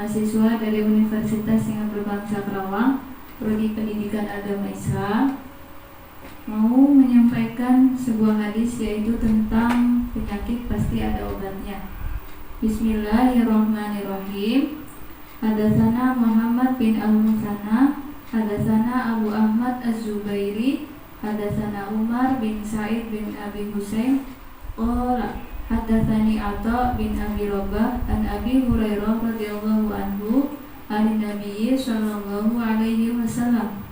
mahasiswa dari Universitas yang Berbangsa Kerawang, Prodi Pendidikan Agama Islam, mau menyampaikan sebuah hadis yaitu tentang penyakit pasti ada obatnya. Bismillahirrahmanirrahim. Hadatsana Muhammad bin Al-Musanna, hadatsana Abu Ahmad Az-Zubairi, hadatsana Umar bin Sa'id bin Abi Husain, qala hadatsani Atha bin Abi Rabah an Abi Hurairah radhiyallahu anhu an Nabi sallallahu alaihi wasallam.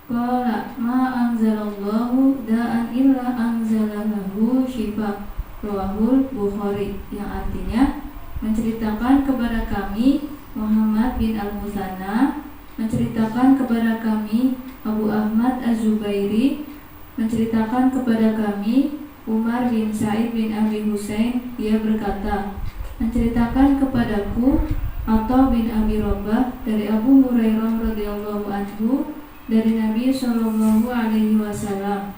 Qala ma anzalallahu da'an illa anzalahu syifa, rawahul Bukhari, yang artinya menceritakan kepada kami Muhammad bin Al-Musanna, menceritakan kepada kami Abu Ahmad Az-Zubairi, menceritakan kepada kami Umar bin Sa'id bin Abi Husain, dia berkata, menceritakan kepadaku Atha bin Abi Rabah dari Abu Hurairah radhiyallahu anhu dari Nabi sallallahu alaihi wasallam.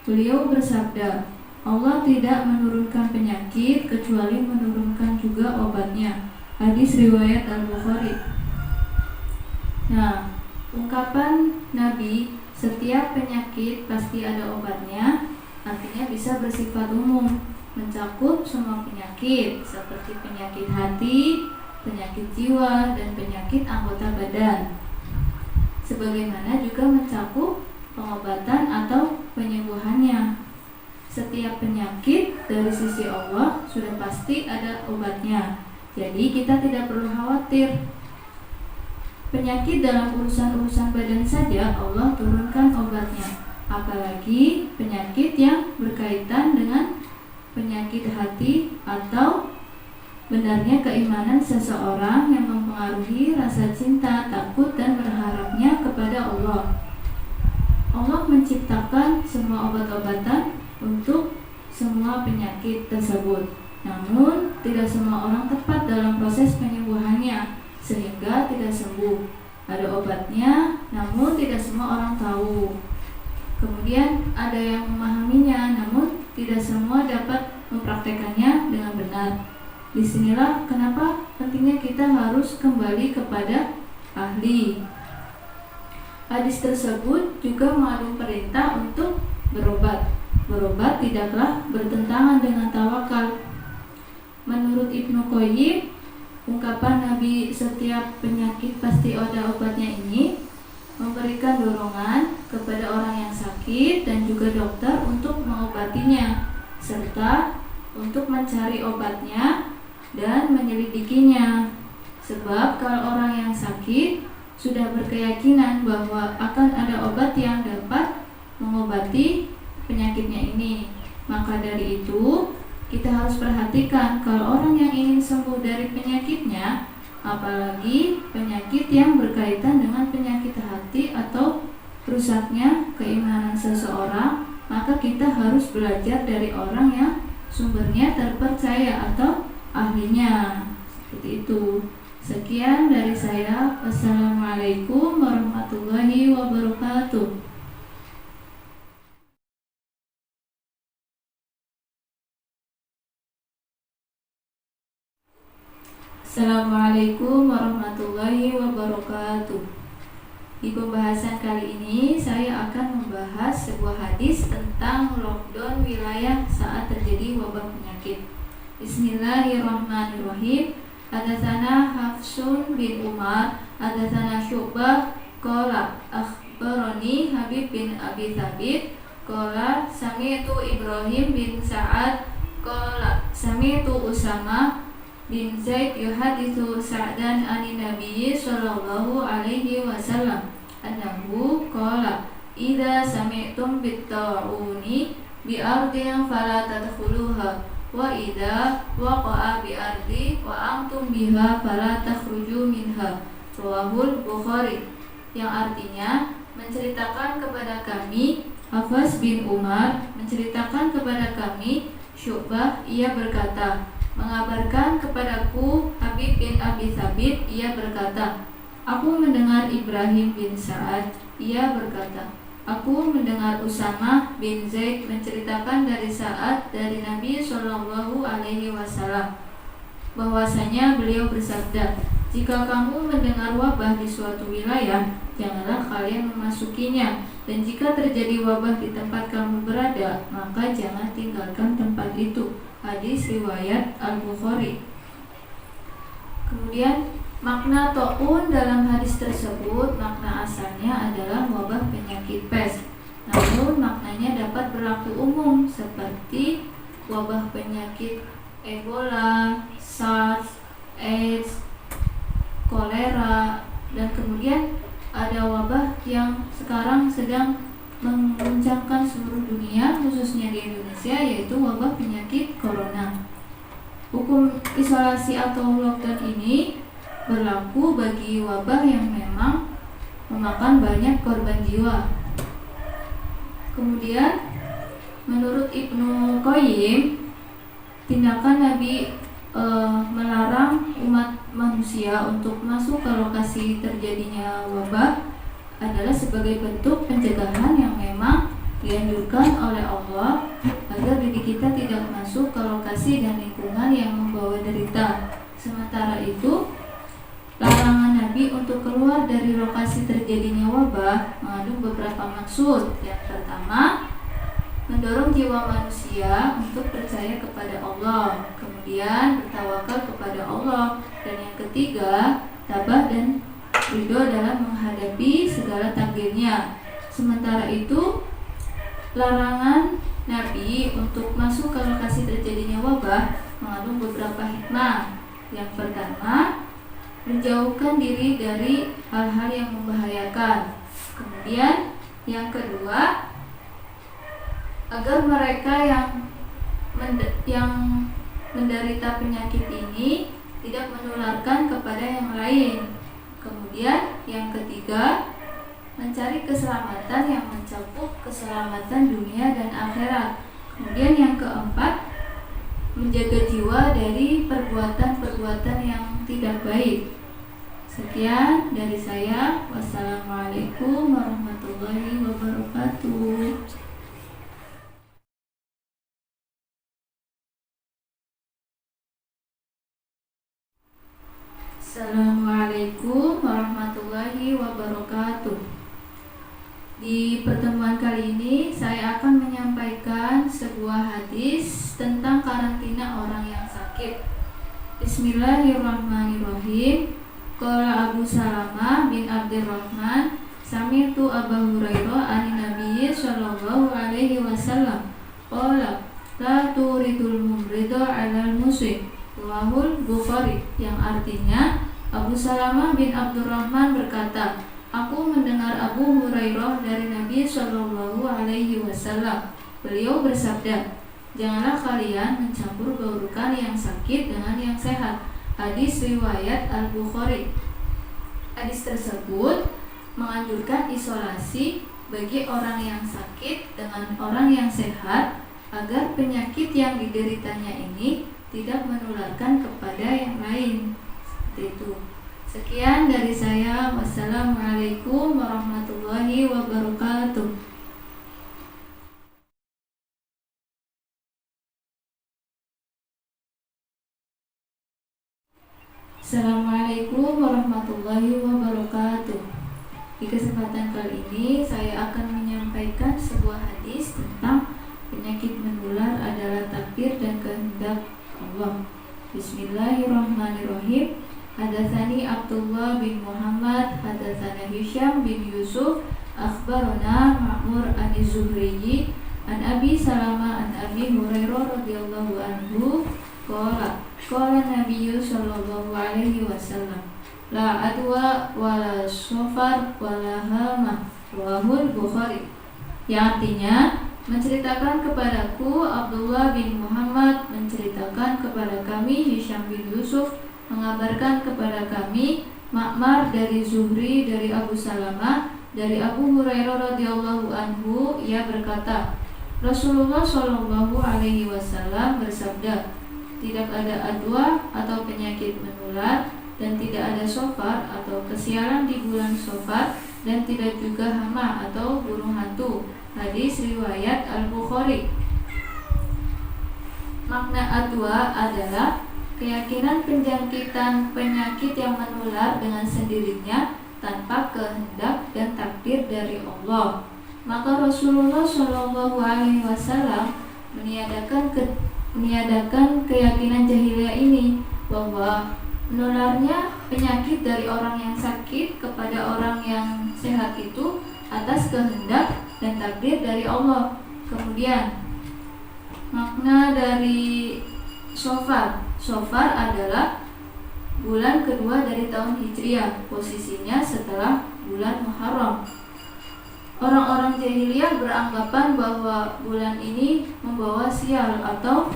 Beliau bersabda, Allah tidak menurunkan penyakit kecuali menurunkan juga obatnya. Hadis riwayat Al-Bukhari. Nah, ungkapan Nabi setiap penyakit pasti ada obatnya artinya bisa bersifat umum, mencakup semua penyakit seperti penyakit hati, penyakit jiwa, dan penyakit anggota badan. Sebagaimana juga mencakup pengobatan atau penyembuhannya. Setiap penyakit dari sisi Allah sudah pasti ada obatnya. Jadi kita tidak perlu khawatir. Penyakit dalam urusan-urusan badan saja Allah turunkan obatnya. Apalagi penyakit yang berkaitan dengan penyakit hati atau benarnya keimanan seseorang yang mempengaruhi rasa cinta, takut, dan berharapnya kepada Allah. Allah menciptakan semua obat-obatan untuk semua penyakit tersebut. Namun, tidak semua orang tepat dalam proses penyembuhannya, sehingga tidak sembuh. Ada obatnya, namun tidak semua orang tahu. Kemudian, ada yang memahaminya, namun tidak semua dapat mempraktekannya dengan benar. Disinilah kenapa pentingnya kita harus kembali kepada ahli. Hadis tersebut juga mengandung perintah untuk berobat. Berobat tidaklah bertentangan dengan tawakal. Menurut Ibnu Qayyim, ungkapan Nabi setiap penyakit pasti ada obatnya ini memberikan dorongan kepada orang yang sakit dan juga dokter untuk mengobatinya, serta untuk mencari obatnya dan menyelidikinya. Sebab kalau orang yang sakit sudah berkeyakinan bahwa akan ada obat yang dapat mengobati penyakitnya ini, maka dari itu kita harus perhatikan kalau orang yang ingin sembuh dari penyakitnya, apalagi penyakit yang berkaitan dengan penyakit hati atau rusaknya keimanan seseorang, maka kita harus belajar dari orang yang sumbernya terpercaya atau ahlinya. Seperti itu. Sekian dari saya. Wassalamualaikum warahmatullahi wabarakatuh. Assalamualaikum warahmatullahi wabarakatuh. Di pembahasan kali ini saya akan membahas sebuah hadis tentang lockdown wilayah saat terjadi wabah penyakit. Bismillahirrahmanirrahim. Hadatsana Hafsun bin Umar, hadatsana Syu'bah, qala akhbarani Habib bin Abi Thabit, qala sami'tu Ibrahim bin Sa'ad, qala sami'tu Usama bin Zaid yuhaditsu Sa'dan anin Nabi sallallahu alaihi wasallam annahu qala idza sami'tum bit-ta'uni bi ardin fala tadkhuluha wa idza waqa'a bi ardi wa antum biha fala takhruju minha, rawahul Bukhari, yang artinya menceritakan kepada kami Hafs bin Umar, menceritakan kepada kami Syu'bah, ia berkata, mengabarkan kepadaku Habib bin Abi Thabit, ia berkata, aku mendengar Ibrahim bin Sa'ad, ia berkata, aku mendengar Usama bin Zaid menceritakan dari Sa'ad dari Nabi sallallahu alaihi wasallam bahwasanya beliau bersabda, Jika kamu mendengar wabah di suatu wilayah, janganlah kalian memasukinya. Dan jika terjadi wabah di tempat kamu berada, maka jangan tinggalkan tempat itu. Hadis riwayat Al-Bukhari. Kemudian makna ta'un dalam hadis tersebut, makna asalnya adalah wabah penyakit pes. Namun maknanya dapat berlaku umum seperti wabah penyakit Ebola, SARS, AIDS, kolera, dan kemudian ada wabah yang sekarang sedang mengguncangkan seluruh dunia, khususnya di Indonesia, yaitu wabah penyakit corona. Hukum isolasi atau lockdown ini berlaku bagi wabah yang memang memakan banyak korban jiwa. Kemudian menurut Ibnu Qayyim, tindakan Nabi melarang umat manusia untuk masuk ke lokasi terjadinya wabah adalah sebagai bentuk pencegahan yang memang dianjurkan oleh Allah agar diri kita tidak masuk ke lokasi dan lingkungan yang membawa derita. Sementara itu, larangan Nabi untuk keluar dari lokasi terjadinya wabah mengandung beberapa maksud. Yang pertama, mendorong jiwa manusia untuk percaya kepada Allah, kemudian bertawakal kepada Allah, dan yang ketiga, tabah dan ridho dalam menghadapi segala takdirnya. Sementara itu, larangan Nabi untuk masuk ke lokasi terjadinya wabah mengandung beberapa hikmah. Yang pertama, menjauhkan diri dari hal-hal yang membahayakan. Kemudian yang kedua, agar mereka yang menderita penyakit ini tidak menularkan kepada yang lain. Kemudian yang ketiga, mencari keselamatan yang mencakup keselamatan dunia dan akhirat. Kemudian yang keempat, menjaga jiwa dari perbuatan-perbuatan yang tidak baik. Sekian dari saya. Wassalamualaikum warahmatullahi wabarakatuh. Assalamualaikum warahmatullahi wabarakatuh. Di pertemuan kali ini saya akan menyampaikan sebuah hadis tentang karantina orang yang sakit. Bismillahirrahmanirrahim. Qala Abu Salamah bin Abdurrahman, sami'tu Abu Hurairah an Nabi sallallahu alaihi wasallam qala la turidul mumridha 'alal muslim. Rawahul Bukhari, yang artinya Abu Salamah bin Abdurrahman berkata, aku mendengar Abu Hurairah dari Nabi Shallallahu Alaihi Wasallam. Beliau bersabda, janganlah kalian mencampur baurkan yang sakit dengan yang sehat. Hadis riwayat Al-Bukhari. Hadis tersebut menganjurkan isolasi bagi orang yang sakit dengan orang yang sehat agar penyakit yang dideritanya ini tidak menularkan kepada yang lain. Seperti itu. Sekian dari saya. Wassalamualaikum warahmatullahi wabarakatuh. Assalamualaikum warahmatullahi wabarakatuh. Di kesempatan kali ini saya akan menyampaikan sebuah hadis tentang penyakit menular adalah takdir dan kehendak Allah. Bismillahirrahmanirrahim. Hadatsani Abdullah bin Muhammad, hadatsana Hisham bin Yusuf, akhbarana Ma'mur an-Zuhri an Abi Salamah an Abi Hurairah radhiyallahu anhu qala Nabi sallallahu alaihi wasallam la adwa wala safar wala hama. Rawahul Bukhari. Yang artinya, menceritakan kepadaku Abdullah bin Muhammad, menceritakan kepada kami Hisham bin Yusuf, mengabarkan kepada kami Ma'mar dari Zuhri dari Abu Salamah dari Abu Hurairah radhiyallahu anhu, ia berkata, Rasulullah shallallahu alaihi wasallam bersabda, tidak ada adwa atau penyakit menular, dan tidak ada sofar atau kesialan di bulan sofar, dan tidak juga hama atau burung hantu. Hadis riwayat Al-Bukhari. Makna adwa adalah keyakinan penjangkitan penyakit yang menular dengan sendirinya tanpa kehendak dan takdir dari Allah. Maka Rasulullah Shallallahu Alaihi Wasallam meniadakan keyakinan jahiliyah ini bahwa menularnya penyakit dari orang yang sakit kepada orang yang sehat itu atas kehendak dan takdir dari Allah. Kemudian makna dari Shofar adalah bulan kedua dari tahun Hijriah, posisinya setelah bulan Muharram. Orang-orang jahiliyah beranggapan bahwa bulan ini membawa sial atau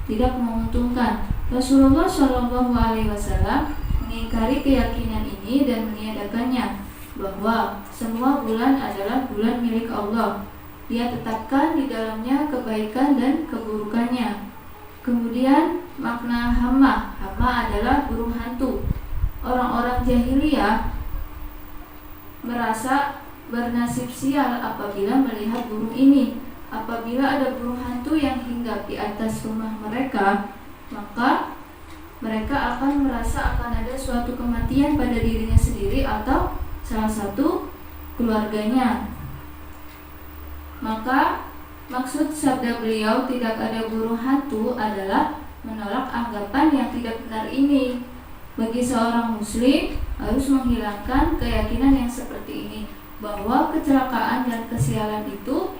tidak menguntungkan. Rasulullah Shallallahu Alaihi Wasallam mengingkari keyakinan ini dan meniadakannya, bahwa semua bulan adalah bulan milik Allah. Dia tetapkan di dalamnya kebaikan dan keburukannya. Kemudian makna hama adalah burung hantu. Orang-orang jahiliyah merasa bernasib sial apabila melihat burung ini. Apabila ada burung hantu yang hinggap di atas rumah mereka, maka mereka akan merasa akan ada suatu kematian pada dirinya sendiri atau salah satu keluarganya. Maka maksud sabda beliau tidak ada burung hantu adalah menolak anggapan yang tidak benar ini. Bagi seorang muslim harus menghilangkan keyakinan yang seperti ini, bahwa kecelakaan dan kesialan itu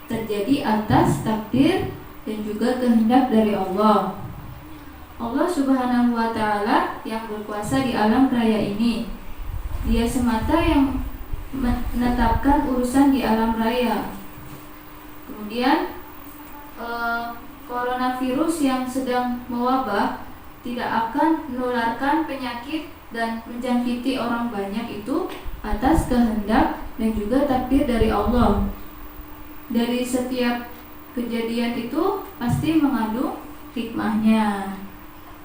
terjadi atas takdir dan juga kehendak dari Allah. Allah Subhanahu wa Ta'ala yang berkuasa di alam raya ini. Dia semata yang menetapkan urusan di alam raya. Kemudian coronavirus yang sedang mewabah tidak akan menularkan penyakit dan menjangkiti orang banyak itu atas kehendak dan juga takdir dari Allah. Dari setiap kejadian itu pasti mengandung hikmahnya.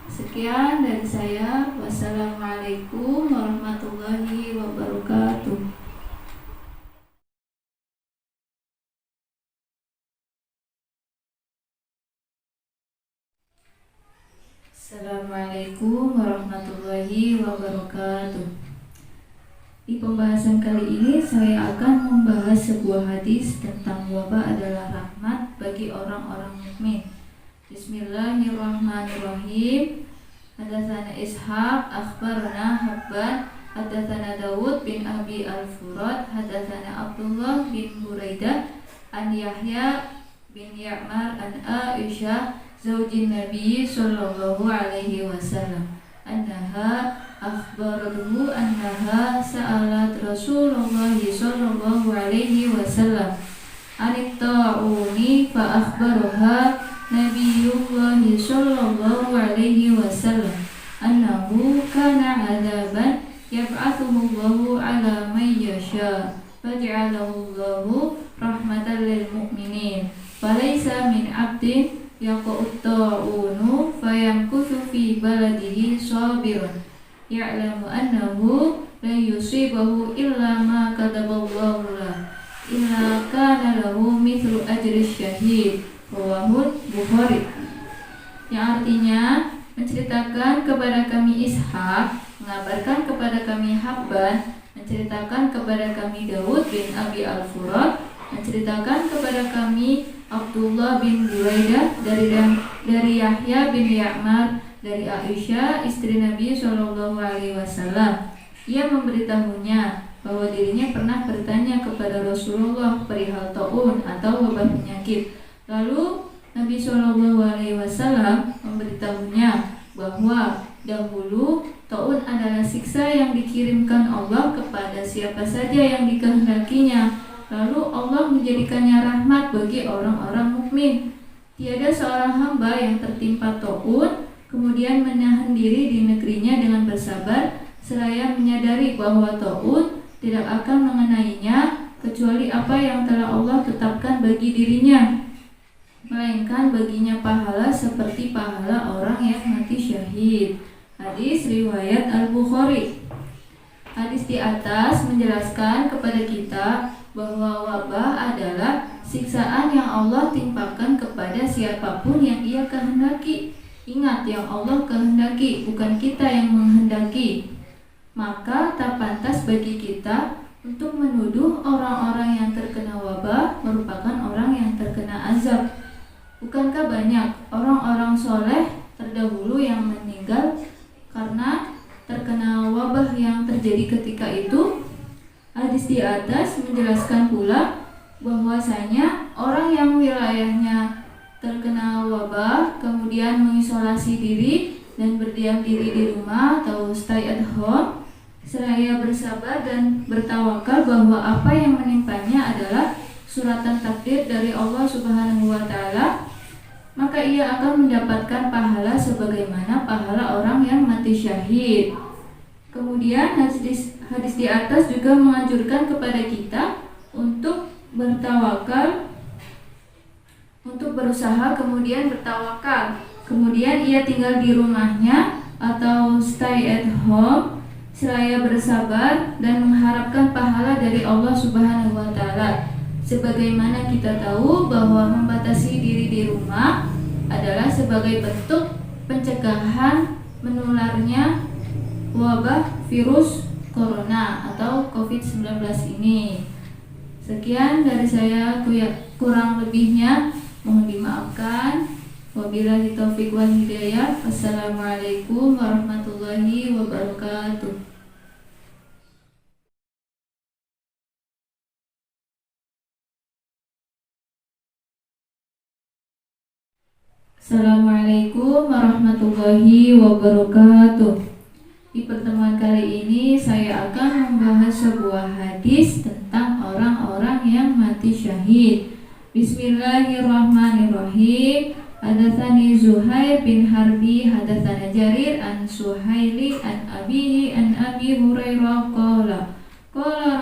Sekian dari saya. Wassalamualaikum warahmatullahi wabarakatuh. Assalamualaikum warahmatullahi wabarakatuh. Di pembahasan kali ini saya akan membahas sebuah hadis tentang wabah adalah rahmat bagi orang-orang mukmin. Bismillahirrahmanirrahim. Hadatsana Ishaq akhbarana Habban hadatsana Dawud bin Abi Al-Furat hadatsana Abdullah bin Buraidah an Yahya bin Ya'mar an Aisyah zaujin Nabi sallallahu alaihi wasallam annaha akhbaratuhu annaha sa'alat Rasulullah sallallahu alaihi wasallam anit ta'uni fa akhbaraha Nabiyullah sallallahu alaihi wasallam annahu kana 'adaban yab'athuhu Allahu 'ala man yasha faj'alahu Allahu rahmatan lil mu'minin falaysa min 'abdin yaqa'ut ta'unu fayamkuthu fi baladihi sabirun ya'lamu annahu la yusibahu illa ma kataballahu lahu illa kana lahu mithlu ajri syahid. Rawahul Bukhari. Yang artinya menceritakan kepada kami Ishaq, mengabarkan kepada kami Habban, menceritakan kepada kami Daud bin Abi Al-Furat, menceritakan kepada kami Abdullah bin Buraidah dari Yahya bin Ya'mar dari Aisyah istri Nabi Shallallahu Alaihi Wasallam. Ia memberitahunya bahwa dirinya pernah bertanya kepada Rasulullah perihal taun atau wabah penyakit. Lalu Nabi Shallallahu Alaihi Wasallam memberitahunya bahwa dahulu taun adalah siksa yang dikirimkan Allah kepada siapa saja yang dikehendakinya. Lalu Allah menjadikannya rahmat bagi orang-orang mukmin. Tiada seorang hamba yang tertimpa taun kemudian menahan diri di negerinya dengan bersabar seraya menyadari bahwa taun tidak akan mengenainya kecuali apa yang telah Allah tetapkan bagi dirinya, melainkan baginya pahala seperti pahala orang yang mati syahid. Hadis riwayat Al-Bukhari. Hadis di atas menjelaskan kepada kita bahwa wabah adalah siksaan yang Allah timpakan kepada siapapun yang Ia kehendaki. Ingat, yang Allah kehendaki, bukan kita yang menghendaki. Maka tak pantas bagi kita untuk menuduh orang-orang yang terkena wabah merupakan orang yang terkena azab. Bukankah banyak orang-orang soleh terdahulu yang meninggal karena terkena wabah yang terjadi ketika itu? Hadis di atas menjelaskan pula bahwasanya orang yang wilayahnya terkena wabah kemudian mengisolasi diri dan berdiam diri di rumah atau stay at home, seraya bersabar dan bertawakal bahwa apa yang menimpanya adalah suratan takdir dari Allah Subhanahu wa taala, maka ia akan mendapatkan pahala sebagaimana pahala orang yang mati syahid. Kemudian hadis di atas juga menganjurkan kepada kita untuk bertawakal, untuk berusaha kemudian bertawakal. Kemudian ia tinggal di rumahnya atau stay at home seraya bersabar dan mengharapkan pahala dari Allah Subhanahu wa taala. Sebagaimana kita tahu bahwa membatasi diri di rumah adalah sebagai bentuk pencegahan menularnya wabah virus corona atau COVID-19 ini. Sekian dari saya, kurang lebihnya mohon dimaafkan. Wabillahi taufiq wal hidayah. Wassalamualaikum warahmatullahi wabarakatuh. Assalamualaikum warahmatullahi wabarakatuh. Di pertemuan kali ini saya akan membahas sebuah hadis tentang orang-orang yang mati syahid. Bismillahirrahmanirrahim. Hadatsani Zuhair bin Harbi hadatsana Jarir an Suhaili an abihi an Abi Hurairah qala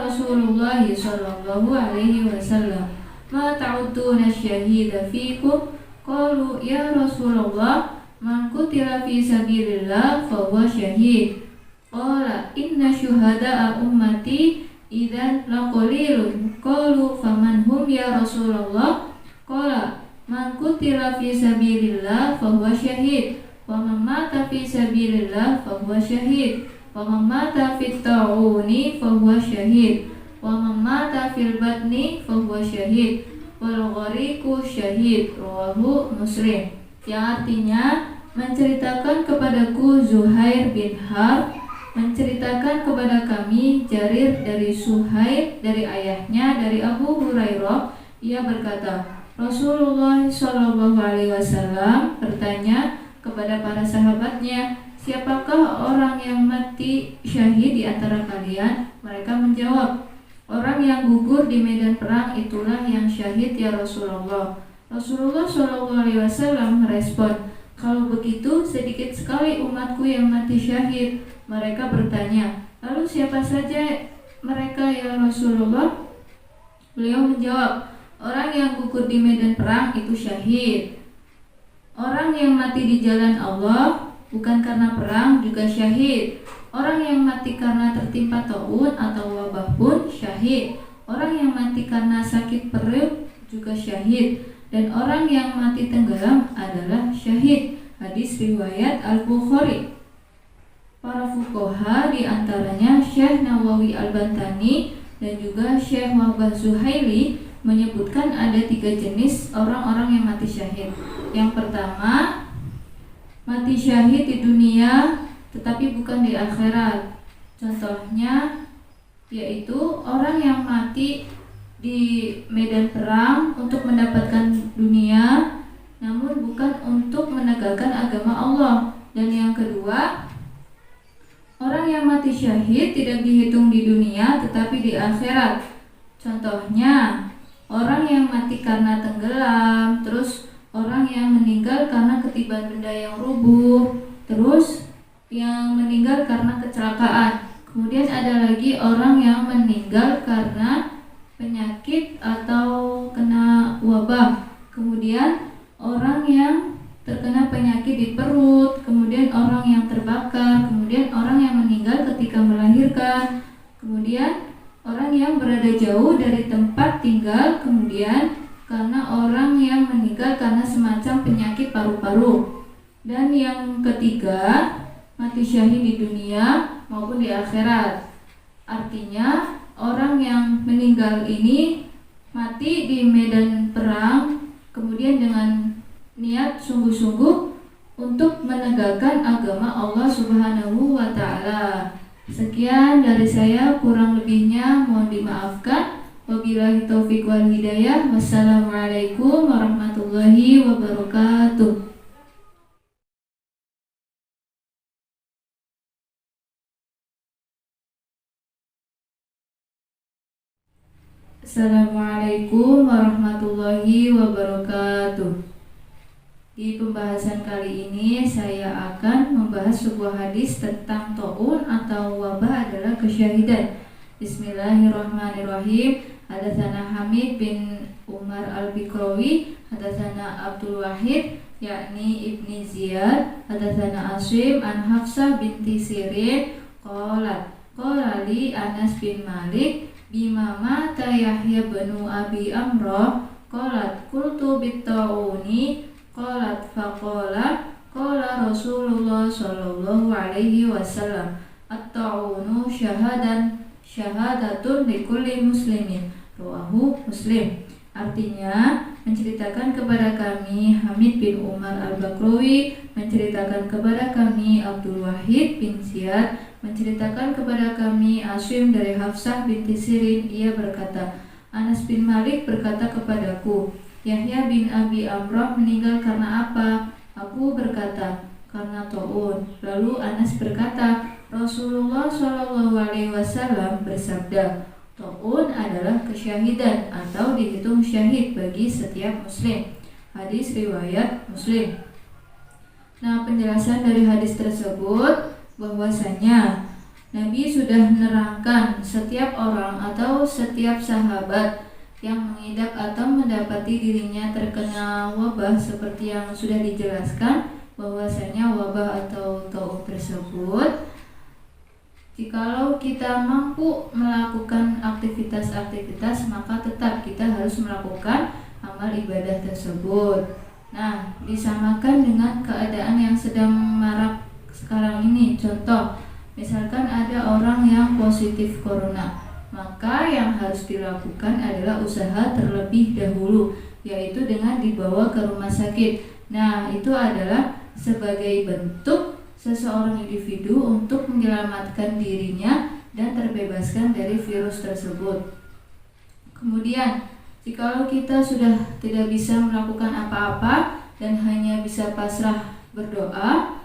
Rasulullah sallallahu alaihi wasallam ma ta'uduna syahida fikum. Qalu ya Rasulullah man qutila fi sabilillah fa huwa syahid. Qala inna syuhada'a ummati idzan laqalilun. Qalu faman hum ya Rasulullah? Qala man qutila fi sabilillah fa huwa syahid. Wa man mata fi sabilillah fa huwa syahid. Wa man mata fit ta'uni fa huwa syahid. Wa man mata fil batni fa huwa syahid. Wal ghariqu syahid. Rawahu Muslim. Yang artinya, menceritakan kepadaku Zuhair bin Harb, menceritakan kepada kami Jarir dari Suhaib dari ayahnya dari Abu Hurairah. Ia berkata, Rasulullah Shallallahu Alaihi Wasallam bertanya kepada para sahabatnya, siapakah orang yang mati syahid di antara kalian? Mereka menjawab, orang yang gugur di medan perang itulah yang syahid ya Rasulullah. Rasulullah Shallallahu Alaihi Wasallam merespon, kalau begitu sedikit sekali umatku yang mati syahid. Mereka bertanya, lalu siapa saja mereka ya Rasulullah? Beliau menjawab, orang yang gugur di medan perang itu syahid. Orang yang mati di jalan Allah bukan karena perang juga syahid. Orang yang mati karena tertimpa taun atau wabah pun syahid. Orang yang mati karena sakit perut juga syahid. Dan orang yang mati tenggelam adalah syahid. Hadis riwayat Al-Bukhari. Para fuqaha diantaranya Syekh Nawawi Al-Bantani dan juga Syekh Wahbah Zuhaili menyebutkan ada 3 jenis orang-orang yang mati syahid. Yang pertama, mati syahid di dunia tetapi bukan di akhirat. Contohnya yaitu orang yang mati di medan perang untuk mendapatkan dunia namun bukan untuk menegakkan agama Allah. Dan yang kedua, orang yang mati syahid tidak dihitung di dunia tetapi di akhirat. Contohnya orang yang mati karena tenggelam, terus orang yang meninggal karena ketiban benda yang rubuh, terus yang meninggal karena kecelakaan. Kemudian ada lagi orang yang meninggal karena penyakit atau kena wabah. Kemudian orang yang terkena penyakit di perut, kemudian orang yang terbakar, kemudian orang yang meninggal ketika melahirkan, kemudian orang yang berada jauh dari tempat tinggal, kemudian karena orang yang meninggal karena semacam penyakit paru-paru. Dan yang ketiga, mati syahid di dunia maupun di akhirat. Artinya orang yang meninggal ini mati di medan perang, kemudian dengan niat sungguh-sungguh untuk menegakkan agama Allah Subhanahu wa Ta'ala. Sekian dari saya, kurang lebihnya mohon dimaafkan. Wabillahi taufiq wal hidayah. Wassalamualaikum warahmatullahi wabarakatuh. Assalamualaikum warahmatullahi wabarakatuh. Di pembahasan kali ini saya akan membahas sebuah hadis tentang ta'un atau wabah adalah kesyahidan. Bismillahirrahmanirrahim. Hadatsana Hamid bin Umar al-Bikrawi, hadatsana Abdul Wahid yakni Ibni Ziyad, hadatsana Asim an Hafsah binti Sirin qalat qala li Anas bin Malik bima mata Yahya bin Abi Amrah qalat qultu bit-ta'uni qalat faqala qala Rasulullah sallallahu alaihi wasallam at-ta'unu syahadatun likulli muslimin, rawahu Muslim. Artinya, menceritakan kepada kami Hamid bin Umar al-Bakrawi, menceritakan kepada kami Abdul Wahid bin Ziyad, menceritakan kepada kami Asim dari Hafsah binti Sirin. Ia berkata, Anas bin Malik berkata kepadaku, Yahya bin Abi Amrah meninggal karena apa? Aku berkata, karena ta'un. Lalu Anas berkata, Rasulullah SAW bersabda, ta'un adalah kesyahidan atau dihitung syahid bagi setiap muslim. Hadis riwayat Muslim. Nah, penjelasan dari hadis tersebut bahwasanya Nabi sudah menerangkan setiap orang atau setiap sahabat yang mengidap atau mendapati dirinya terkena wabah seperti yang sudah dijelaskan, bahwasanya wabah atau ta'un tersebut, jikalau kita mampu melakukan aktivitas-aktivitas, maka tetap kita harus melakukan amal ibadah tersebut. Nah, disamakan dengan keadaan yang sedang marak sekarang ini. Contoh, misalkan ada orang yang positif corona, maka yang harus dilakukan adalah usaha terlebih dahulu, yaitu dengan dibawa ke rumah sakit. Nah, itu adalah sebagai bentuk seseorang individu untuk menyelamatkan dirinya dan terbebaskan dari virus tersebut. Kemudian, jikalau kita sudah tidak bisa melakukan apa-apa dan hanya bisa pasrah berdoa,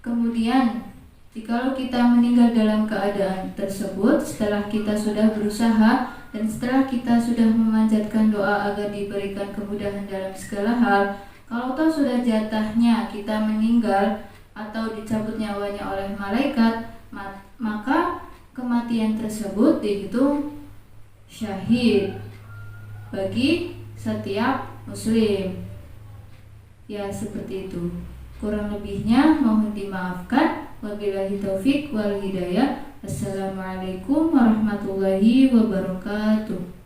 kemudian jikalau kita meninggal dalam keadaan tersebut, setelah kita sudah berusaha dan setelah kita sudah memanjatkan doa agar diberikan kemudahan dalam segala hal, kalau toh sudah jatahnya kita meninggal atau dicabut nyawanya oleh malaikat, maka kematian tersebut dihitung syahid bagi setiap muslim. Ya, seperti itu. Kurang lebihnya mohon dimaafkan. Wabillahi taufiq wal hidayah. Assalamualaikum warahmatullahi wabarakatuh.